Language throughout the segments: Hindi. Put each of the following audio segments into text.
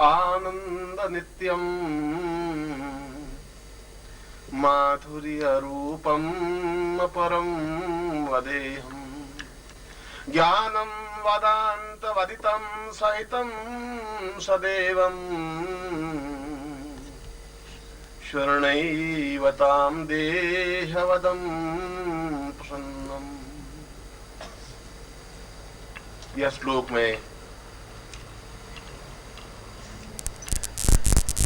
आनंद नित्यम माधुर्य रूपम परम वदेहम ज्ञानम वदांत वदितम सहितम सदैवम शरणैवतां देहवदं प्रसन्नम। यह श्लोक में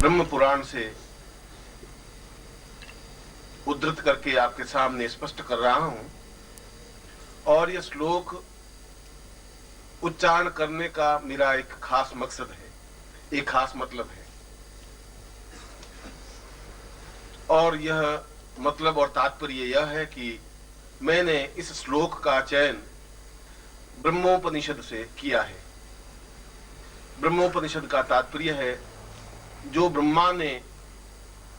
ब्रह्म पुराण से उद्धृत करके आपके सामने स्पष्ट कर रहा हूं, और यह श्लोक उच्चारण करने का मेरा एक खास मकसद है, एक खास मतलब है। और यह मतलब और तात्पर्य यह है कि मैंने इस श्लोक का चयन ब्रह्मोपनिषद से किया है। ब्रह्मोपनिषद का तात्पर्य है जो ब्रह्मा ने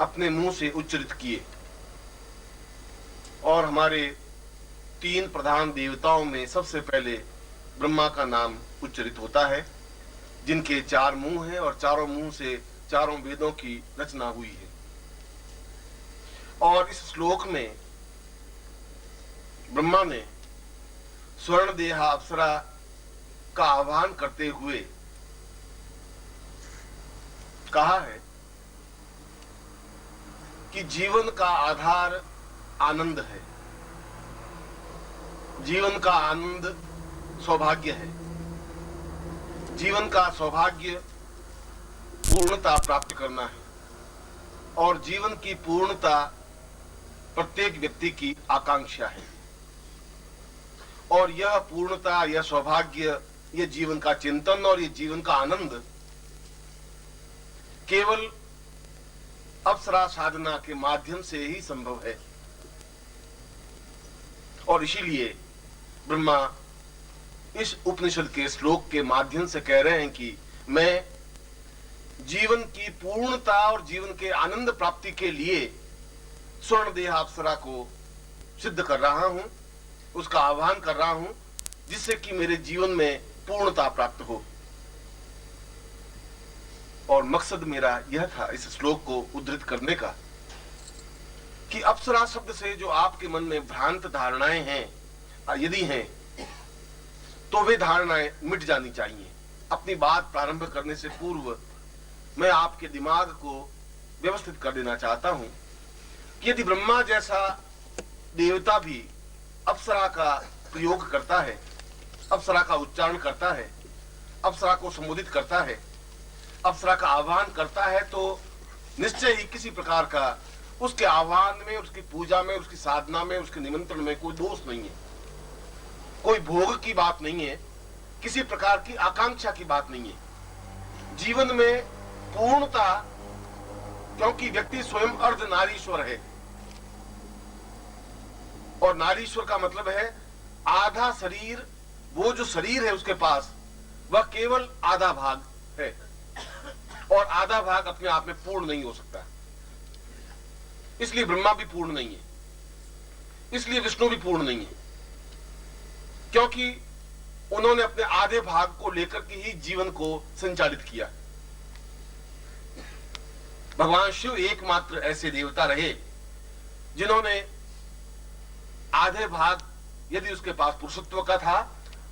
अपने मुंह से उच्चरित किए, और हमारे 3 प्रधान देवताओं में सबसे पहले ब्रह्मा का नाम उच्चरित होता है, जिनके 4 मुंह हैं और चारों मुंह से चारों वेदों की रचना हुई है। और इस श्लोक में ब्रह्मा ने स्वर्ण देहा अप्सरा का आह्वान करते हुए कहा है कि जीवन का आधार आनंद है, जीवन का आनंद सौभाग्य है, जीवन का सौभाग्य पूर्णता प्राप्त करना है, और जीवन की पूर्णता प्रत्येक व्यक्ति की आकांक्षा है। और यह पूर्णता, यह सौभाग्य, यह जीवन का चिंतन और यह जीवन का आनंद केवल अप्सरा साधना के माध्यम से ही संभव है। और इसीलिए ब्रह्मा इस उपनिषद के श्लोक के माध्यम से कह रहे हैं कि मैं जीवन की पूर्णता और जीवन के आनंद प्राप्ति के लिए स्वर्ण देह अप्सरा को सिद्ध कर रहा हूं, उसका आह्वान कर रहा हूं, जिससे कि मेरे जीवन में पूर्णता प्राप्त हो। और मकसद मेरा यह था इस श्लोक को उद्धृत करने का कि अप्सरा शब्द से जो आपके मन में भ्रांत धारणाएं हैं, यदि हैं, तो वे धारणाएं मिट जानी चाहिए। अपनी बात प्रारंभ करने से पूर्व मैं आपके दिमाग को व्यवस्थित कर देना चाहता हूं कि यदि ब्रह्मा जैसा देवता भी अप्सरा का प्रयोग करता है, अप्सरा का उच्चारण करता है, अप्सरा को संबोधित करता है, अप्सरा का आह्वान करता है, तो निश्चय ही किसी प्रकार का उसके आह्वान में, उसकी पूजा में, उसकी साधना में, उसके निमंत्रण में कोई दोष नहीं है, कोई भोग की बात नहीं है, किसी प्रकार की आकांक्षा की बात नहीं है। जीवन में पूर्णता, क्योंकि व्यक्ति स्वयं अर्ध नारीश्वर है, और नारीश्वर का मतलब है आधा शरीर। वो जो शरीर है उसके पास वह केवल आधा भाग है, और आधा भाग अपने आप में पूर्ण नहीं हो सकता। इसलिए ब्रह्मा भी पूर्ण नहीं है, इसलिए विष्णु भी पूर्ण नहीं है, क्योंकि उन्होंने अपने आधे भाग को लेकर के ही जीवन को संचालित किया। भगवान शिव एकमात्र ऐसे देवता रहे जिन्होंने आधे भाग, यदि उसके पास पुरुषत्व का था,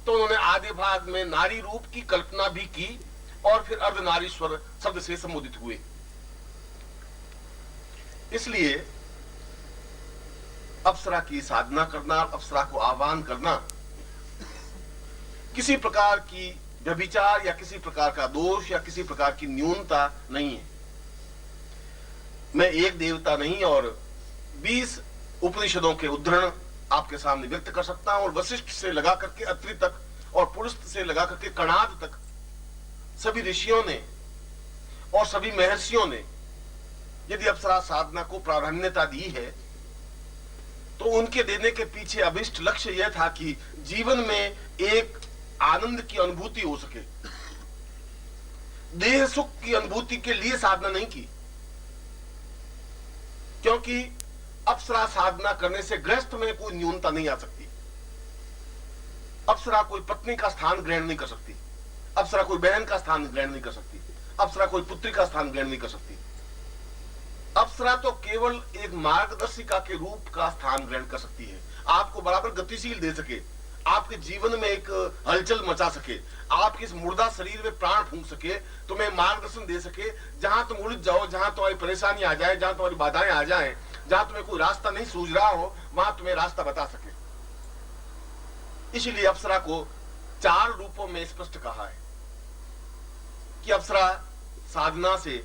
तो उन्होंने आधे भाग में नारी रूप की कल्पना भी की, और फिर अर्धनारीश्वर शब्द से संबोधित हुए। इसलिए अप्सरा की साधना करना, अप्सरा को आह्वान करना किसी प्रकार की व्यभिचार या किसी प्रकार का दोष या किसी प्रकार की न्यूनता नहीं है। मैं एक देवता नहीं और 20 उपनिषदों के उद्धरण आपके सामने व्यक्त कर सकता हूं, और वशिष्ठ से लगा करके अत्रि तक और पुलस्त से लगा करके कणाद तक सभी ऋषियों ने और सभी महर्षियों ने यदि अप्सरा साधना को प्राधान्यता दी है, तो उनके देने के पीछे अभिष्ट लक्ष्य यह था कि जीवन में एक आनंद की अनुभूति हो सके। देह सुख की अनुभूति के लिए साधना नहीं की, क्योंकि अप्सरा साधना करने से गृहस्थ में कोई न्यूनता नहीं आ सकती। अप्सरा कोई पत्नी का स्थान ग्रहण नहीं कर सकती, अप्सरा कोई बहन का स्थान ग्रहण नहीं कर सकती, अप्सरा कोई पुत्री का स्थान ग्रहण नहीं कर सकती। अप्सरा तो केवल एक मार्गदर्शिका के रूप का स्थान ग्रहण कर सकती है, आपको बराबर गतिशील दे सके, आपके जीवन में एक हलचल मचा सके, आपके इस मुर्दा शरीर में प्राण फूंक सके, तुम्हें मार्गदर्शन दे सके। जहां तुम उलझ जाओ, जहां तुम्हारी परेशानी आ जाए, जहां तुम्हारी बाधाएं आ जाएं, जहां तुम्हें कोई रास्ता नहीं सूझ रहा हो, वहां तुम्हें रास्ता बता सके। इसीलिए अप्सरा को 4 रूपों में स्पष्ट कहा है कि अप्सरा साधना से,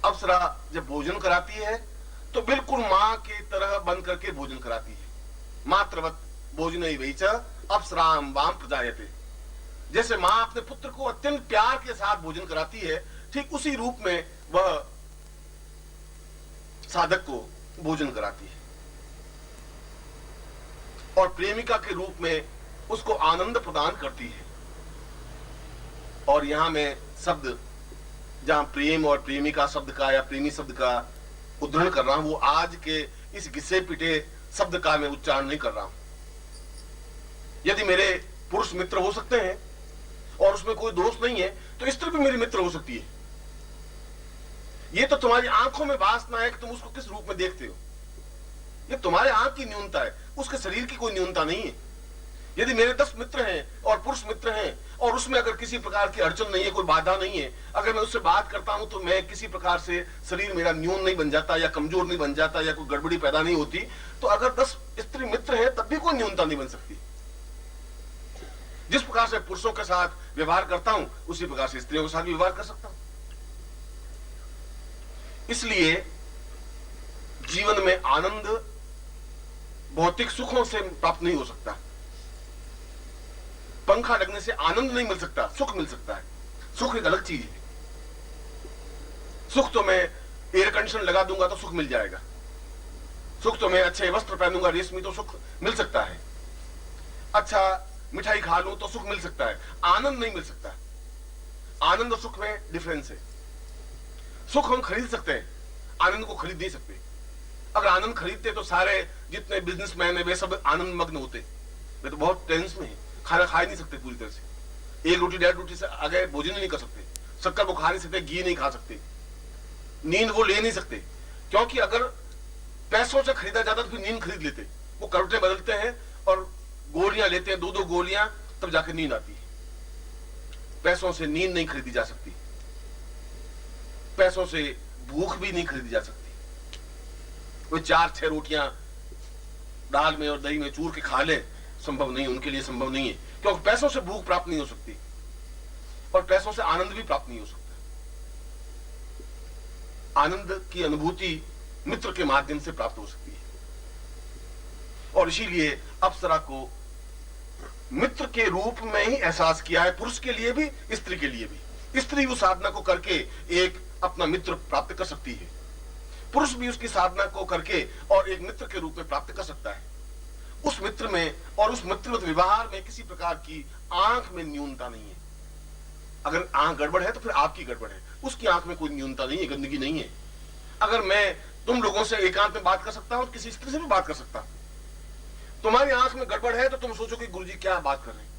अप्सरा जब भोजन कराती है तो बिल्कुल मां की तरह बन करके भोजन कराती है। मात्रवत भोजन ही च अप्सराम वाम प्रजायते। जैसे मां अपने पुत्र को अत्यंत प्यार के साथ भोजन कराती है, ठीक उसी रूप में वह साधक को भोजन कराती है और प्रेमिका के रूप में उसको आनंद प्रदान करती है। और यहां मैं शब्द, जहां प्रेम और प्रेमिका शब्द का या प्रेमी शब्द का उद्धरण कर रहा हूं, वो आज के इस घिसे पिटे शब्द का मैं उच्चारण नहीं कर रहा हूं। यदि मेरे पुरुष मित्र हो सकते हैं और उसमें कोई दोष नहीं है, तो स्त्री भी मेरी मित्र हो सकती है। ये तो तुम्हारी आंखों में वासना है कि तुम उसको किस रूप में देखते हो, ये तुम्हारे आंख की न्यूनता है, उसके शरीर की कोई न्यूनता नहीं है। यदि मेरे 10 मित्र हैं और पुरुष मित्र हैं और उसमें अगर किसी प्रकार की अड़चन नहीं है, कोई बाधा नहीं है, अगर मैं उससे बात करता हूं तो मैं किसी प्रकार से शरीर मेरा न्यून नहीं बन जाता या कमजोर नहीं बन जाता या कोई गड़बड़ी पैदा नहीं होती, तो अगर 10 स्त्री मित्र हैं तब भी कोई न्यूनता नहीं बन सकती। जिस प्रकार से पुरुषों के साथ व्यवहार करता हूं उसी प्रकार से स्त्रियों के साथ भी व्यवहार कर सकता हूं। इसलिए जीवन में आनंद भौतिक सुखों से प्राप्त नहीं हो सकता। पंखा लगने से आनंद नहीं मिल सकता, सुख मिल सकता है। सुख एक अलग चीज है। सुख तो मैं एयर कंडीशन लगा दूंगा तो सुख मिल जाएगा, सुख तो मैं अच्छे वस्त्र पहनूंगा रेशमी तो सुख मिल सकता है, अच्छा मिठाई खा लूं तो सुख मिल सकता है, आनंद नहीं मिल सकता। आनंद और सुख में डिफरेंस है। सुख हम खरीद सकते हैं, आनंद को खरीद नहीं सकते। अगर आनंद खरीदते तो सारे जितने बिजनेसमैन है वे सब आनंद मग्न होते। वे तो बहुत टेंस में है, खाना खा ही नहीं सकते पूरी तरह से, 1 रोटी 1.5 रोटी से आगे भोजन ही नहीं कर सकते, शक्कर वो खा नहीं सकते, घी नहीं खा सकते, नींद वो ले नहीं सकते। क्योंकि अगर पैसों से खरीदा जाता तो फिर नींद खरीद लेते। वो करवटें बदलते हैं और गोलियां लेते हैं, 2-2 गोलियां, तब जाकर नींद आती है। पैसों से नींद नहीं खरीदी जा सकती, पैसों से भूख भी नहीं खरीदी जा सकती। कोई 4-6 रोटियां दाल में और दही में चूर के खा ले, संभव नहीं, उनके लिए संभव नहीं है, क्योंकि पैसों से भूख प्राप्त नहीं हो सकती और पैसों से आनंद भी प्राप्त नहीं हो सकता। आनंद की अनुभूति मित्र के माध्यम से प्राप्त हो सकती है। और इसीलिए अप्सरा को मित्र के रूप में ही एहसास किया है, पुरुष के लिए भी स्त्री के लिए भी। स्त्री उस साधना को करके एक अपना मित्र प्राप्त कर सकती है, पुरुष भी उसकी साधना को करके और एक मित्र के रूप में प्राप्त कर सकता है। उस मित्र में और उस मित्रवत व्यवहार में किसी प्रकार की आंख में न्यूनता नहीं है। अगर आंख गड़बड़ है तो फिर आपकी गड़बड़ है, उसकी आंख में कोई न्यूनता नहीं है, गंदगी नहीं है। अगर मैं तुम लोगों से एकांत में बात कर सकता हूं, किसी स्त्री से भी बात कर सकता हूं, तुम्हारी आंख में गड़बड़ है तो तुम सोचो कि गुरुजी क्या बात कर रहे हैं,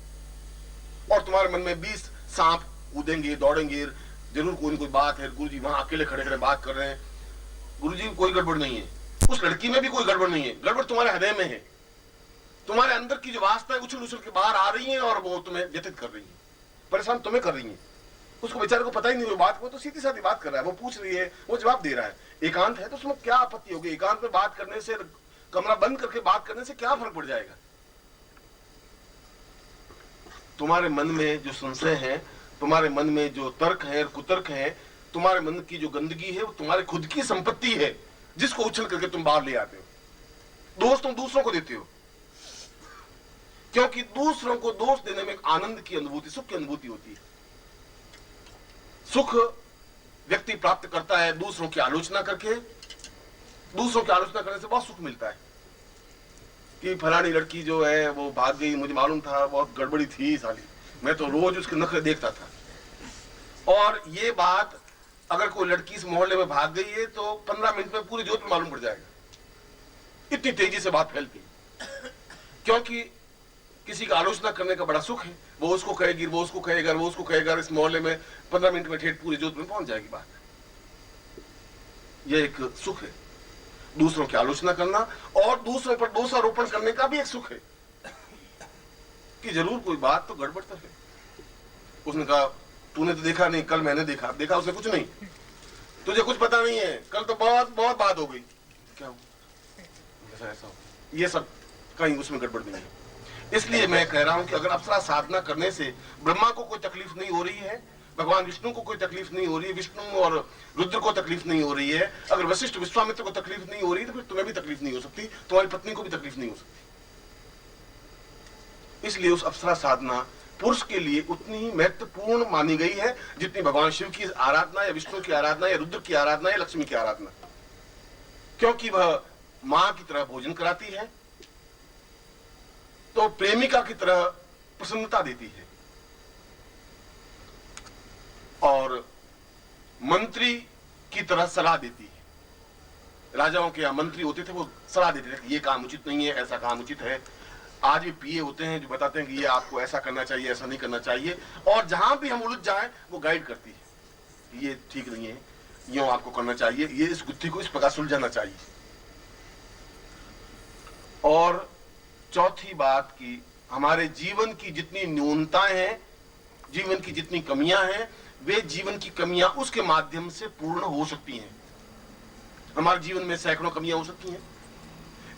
और तुम्हारे मन में 20 सांप कूदेंगे दौड़ेंगे, जरूर कोई न कोई बात है, गुरुजी वहां अकेले खड़े खड़े बात कर रहे हैं, गुरुजी कोई गड़बड़ नहीं है, उस लड़की में भी कोई गड़बड़ नहीं है, गड़बड़ तुम्हारे हृदय में है। तुम्हारे अंदर की जो वासना उछल उछल के बाहर आ रही है और वो तुम्हें व्यथित कर रही है, परेशान तुम्हें कर रही है। उसको बेचारे को पता ही नहीं वो बात, वो तो सीधी साधी बात कर रहा है, वो पूछ रही है, वो जवाब दे रहा है। एकांत है तो उसमें क्या आपत्ति होगी? एकांत में बात करने से, कमरा बंद करके बात करने से क्या फर्क पड़ जाएगा? तुम्हारे मन में जो संशय है, तुम्हारे मन में जो तर्क है, कुतर्क है, तुम्हारे मन की जो गंदगी है, वो तुम्हारी खुद की संपत्ति है, जिसको उछल करके तुम बाहर ले आते हो। दोष तुम दूसरों को देते हो, क्योंकि दूसरों को दोष देने में एक आनंद की अनुभूति, सुख की अनुभूति होती है। सुख व्यक्ति प्राप्त करता है दूसरों की आलोचना करके। दूसरों की आलोचना करने से बहुत सुख मिलता है कि फलानी लड़की जो है वो भाग गई, मुझे मालूम था, बहुत गड़बड़ी थी साली, मैं तो रोज उसके नखरे देखता था। और ये बात अगर कोई लड़की इस मोहल्ले में भाग गई है तो 15 मिनट में पूरी जोत में मालूम पड़ जाएगा, इतनी तेजी से बात फैलती। क्योंकि किसी का आलोचना करने का बड़ा सुख है। वो उसको कहेगी, वो उसको कहेगा, वो उसको कहेगा, इस मोहल्ले में 15 मिनट में ठेठ पूरे जोधपुर में पहुंच जाएगी बात। यह एक सुख है, दूसरों की आलोचना करना और दूसरों पर दोषारोपण करने का भी एक सुख है कि जरूर कोई बात तो गड़बड़ तो है। उसने कहा तूने तो देखा नहीं, कल मैंने देखा। देखा उसने कुछ नहीं, तुझे कुछ पता नहीं है, कल तो बहुत बहुत बात हो गई। क्या हो? ऐसा हो, ये सब कहीं उसमें गड़बड़ नहीं है। इसलिए मैं कह रहा हूं कि अगर अप्सरा साधना करने से ब्रह्मा को कोई तकलीफ नहीं हो रही है, भगवान विष्णु को कोई तकलीफ नहीं हो रही है, विष्णु और रुद्र को तकलीफ नहीं हो रही है, अगर वशिष्ठ विश्वामित्र को तकलीफ नहीं हो रही तो फिर तुम्हें भी तकलीफ नहीं हो सकती, तुम्हारी पत्नी को भी तकलीफ नहीं हो सकती। इसलिए उस अप्सरा साधना पुरुष के लिए उतनी ही महत्वपूर्ण मानी गई है जितनी भगवान शिव की आराधना या विष्णु की आराधना या रुद्र की आराधना या लक्ष्मी की आराधना, क्योंकि वह मां की तरह भोजन कराती है तो प्रेमिका की तरह प्रसन्नता देती है और मंत्री की तरह सलाह देती है। राजाओं के यहाँ मंत्री होते थे, वो सलाह देते थे कि ये काम उचित नहीं है, ऐसा काम उचित है। आज भी पीए होते हैं जो बताते हैं कि ये आपको ऐसा करना चाहिए, ऐसा नहीं करना चाहिए, और जहां भी हम उलझ जाएं वो गाइड करती है, ये ठीक नहीं है, यूं आपको करना चाहिए, ये इस गुत्थी को इस प्रकार सुलझाना चाहिए। और चौथी बात की हमारे जीवन की जितनी न्यूनताएं हैं, जीवन की जितनी कमियां हैं, वे जीवन की कमियां उसके माध्यम से पूर्ण हो सकती हैं। हमारे जीवन में सैकड़ों कमियां हो सकती हैं,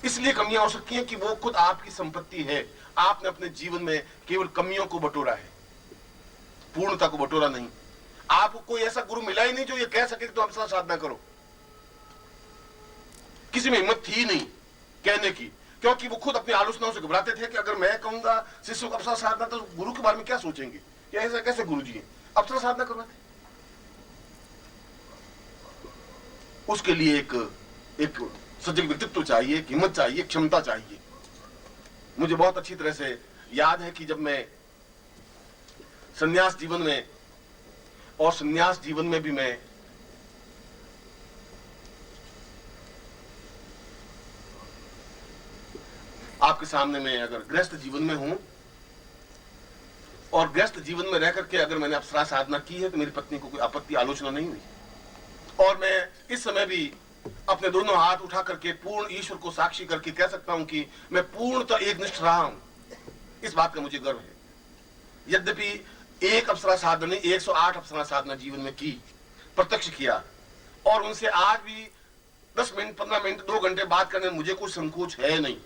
इसलिए कमियां हो सकती हैं कि वो खुद आपकी संपत्ति है। आपने अपने जीवन में केवल कमियों को बटोरा है, पूर्णता को बटोरा नहीं। आपको कोई ऐसा गुरु मिला ही नहीं जो ये कह सके कि तुम अप्सरा साधना करो। किसी में हिम्मत थी नहीं कहने की, क्योंकि वो खुद अपनी आलोचनाओं से घबराते थे कि अगर मैं कहूंगा शिष्य को अप्सरा साधना तो गुरु के बारे में क्या सोचेंगे, कि ऐसा कैसे गुरु जी हैं, अप्सरा साधना करवाते। उसके लिए एक सजग व्यक्तित्व चाहिए, हिम्मत चाहिए, क्षमता चाहिए। मुझे बहुत अच्छी तरह से याद है कि जब मैं संन्यास जीवन में, और संन्यास जीवन में भी मैं आपके सामने में अगर गृहस्थ जीवन में हूं और गृहस्थ जीवन में रह करके अगर मैंने अप्सरा साधना की है तो मेरी पत्नी को कोई आपत्ति आलोचना नहीं हुई, और मैं इस समय भी अपने दोनों हाथ उठा करके पूर्ण ईश्वर को साक्षी करके कह सकता हूं कि मैं पूर्णतः एकनिष्ठ रहा हूं। इस बात का मुझे गर्व है। यद्यपि एक अप्सरा साधना नहीं, 108 अप्सरा साधना जीवन में की, प्रत्यक्ष किया, और उनसे आज भी 10 मिनट 15 मिनट 2 घंटे बात करने में मुझे कोई संकोच है नहीं।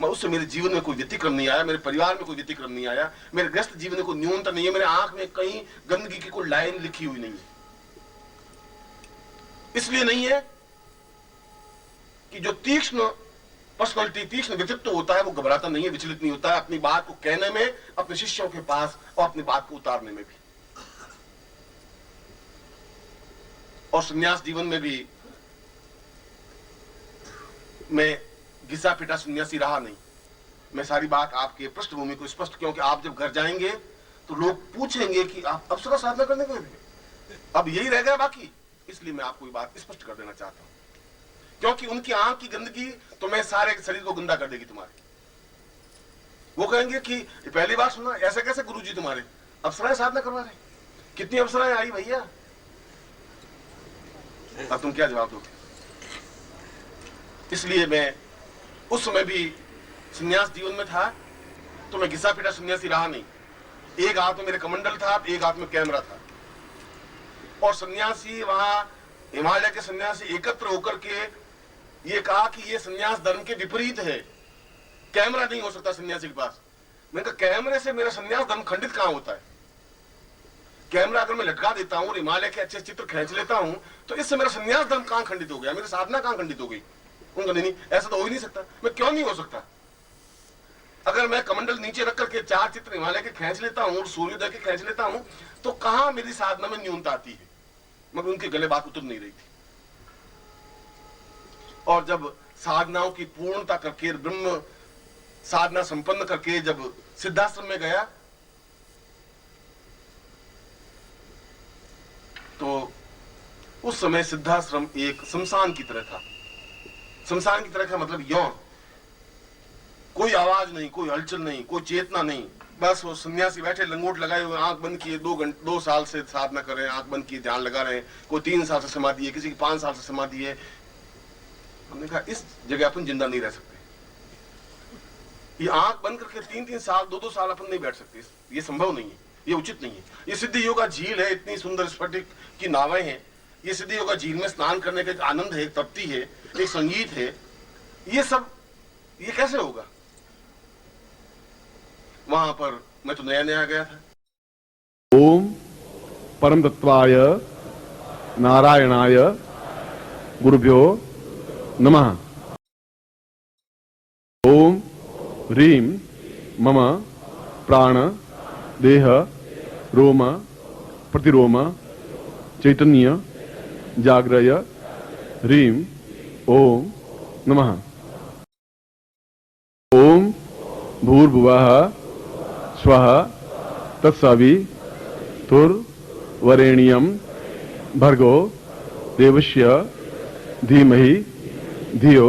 मैं उससे मेरे जीवन में कोई व्यतिक्रम नहीं आया, मेरे परिवार में कोई व्यतिक्रम नहीं आया, मेरे गृहस्थ जीवन में कोई न्यूनता नहीं है, मेरे आंख में कहीं गंदगी की कोई लाइन लिखी हुई नहीं है। इसलिए नहीं है कि जो तीक्ष्ण पर्सनालिटी, तीक्ष्ण व्यक्तित्व होता है वो घबराता नहीं है, विचलित नहीं होता है अपनी बात को कहने में, अपने शिष्यों के पास, और अपनी बात को उतारने में भी। और संन्यास जीवन में भी मैं घिसा पिटा सन्यासी रहा नहीं। मैं सारी बात आपके पृष्ठभूमि को स्पष्ट, क्योंकि आप जब घर जाएंगे तो लोग पूछेंगे कि आप अप्सरा साधना करने गए थे, अब यही रह गया बाकी। इसलिए मैं आपको ये बात स्पष्ट कर देना चाहता हूं, क्योंकि उनकी आंख की गंदगी तो मैं सारे शरीर को गंदा कर देगी तुम्हारे। वो कहेंगे कि पहली बार सुना, ऐसे कैसे गुरुजी तुम्हारे अप्सराएं साधना करवा रहे, कितनी अप्सराएं आई भैया, अब तुम क्या जवाब दोगे? इसलिए मैं उस समय भी संन्यास जीवन में था तो मैं घिसा पिटा सन्यासी रहा नहीं। एक हाथ में मेरे कमंडल था, एक हाथ में कैमरा था, और सन्यासी वहां हिमालय के सन्यासी एकत्र होकर के ये कहा कि ये सन्यास धर्म के विपरीत है, कैमरा नहीं हो सकता सन्यासी के पास। मैंने कहा कैमरे से मेरा सन्यास धर्म खंडित कहां होता है? कैमरा अगर मैं लटका देता हूं और हिमालय के अच्छे चित्र खींच लेता हूं तो इससे मेरा सन्यास धर्म कहां खंडित हो गया, मेरी साधना कहां खंडित हो गई? उनका नहीं, ऐसा तो हो ही नहीं सकता। मैं क्यों नहीं हो सकता? अगर मैं कमंडल नीचे रख करके 4 चित्र हिमालय के खींच लेता हूं और सूर्योदय के खींच लेता हूं तो कहां मेरी साधना में न्यूनता आती है? मगर उनके गले बात उतर नहीं रही थी। और जब साधनाओं की पूर्णता करके, ब्रह्म साधना संपन्न करके जब सिद्धाश्रम में गया तो उस समय सिद्धाश्रम एक शमशान की तरह था। शमशान की तरह का मतलब यौन, कोई आवाज नहीं, कोई हलचल नहीं, कोई चेतना नहीं। बस वो सन्यासी बैठे लंगोट लगाए हुए, आंख बंद किए, 2 साल से साधना कर रहे हैं, आंख बंद किए ध्यान लगा रहे हैं। कोई 3 साल से समाधि है, किसी की 5 साल से समाधि है। हमने कहा इस जगह अपन जिंदा नहीं रह सकते। ये आंख बंद करके 3-3 साल 2-2 साल अपन नहीं बैठ सकते, ये संभव नहीं है, ये उचित नहीं है। ये सिद्धि योगा झील है, इतनी सुंदर स्फटिक की नावें हैं। ये सिद्धि योगा झील में स्नान करने का एक आनंद है, एक तृप्ति है, एक संगीत है। ये सब ये कैसे होगा? वहां पर मैं तो नया नया गया था। ओम परम तत्वाय नारायणाय गुरुभ्यो नमः। ओम ह्रीं मम प्राण देह रोम प्रतिरोम चैतन्य जाग्रय ह्रीं ओम नमः। ओम भूर्भुवः स्वः तत्सवितुर्वरेण्यं भर्गो देवस्य धीमहि धियो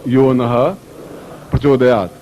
यो नः प्रचोदयात्।